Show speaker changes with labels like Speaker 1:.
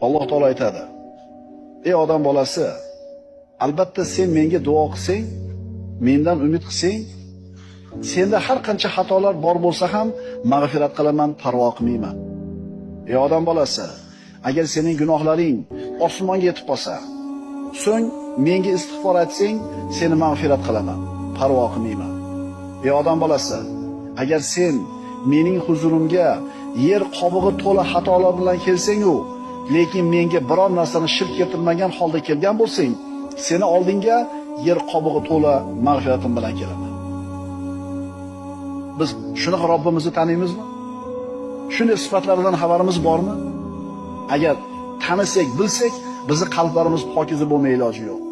Speaker 1: Alloh taolo aytadi: "Ey odam bolasi, albatta sen menga duo qilsang, mendan umid qilsang, senda har qancha xatolar bor bo'lsa ham mag'firat qilaman, parvo qilmayman. Ey odam bolasi, agar sening gunohlaring osmonga yetib qolsa, so'ng menga istig'for etsang, seni mag'firat qilaman, parvo qilmayman. Ey odam bolasi, agar sen mening huzurimga yer qobig'i to'la xatolar bilan kelsang-u, lekin menga biror narsani shirk keltirmagan holda kelgan bo'lsang, seni oldinga yer qobig'i to'la mag'firatim bilan kelaman." Biz shunaqa Robbimizni taniymizmi? Shunday sifatlaridan xabarimiz bormi? Agar tanisak, bilsak, bizning qalblarimiz pokiza bo'lmay iloji yo'q.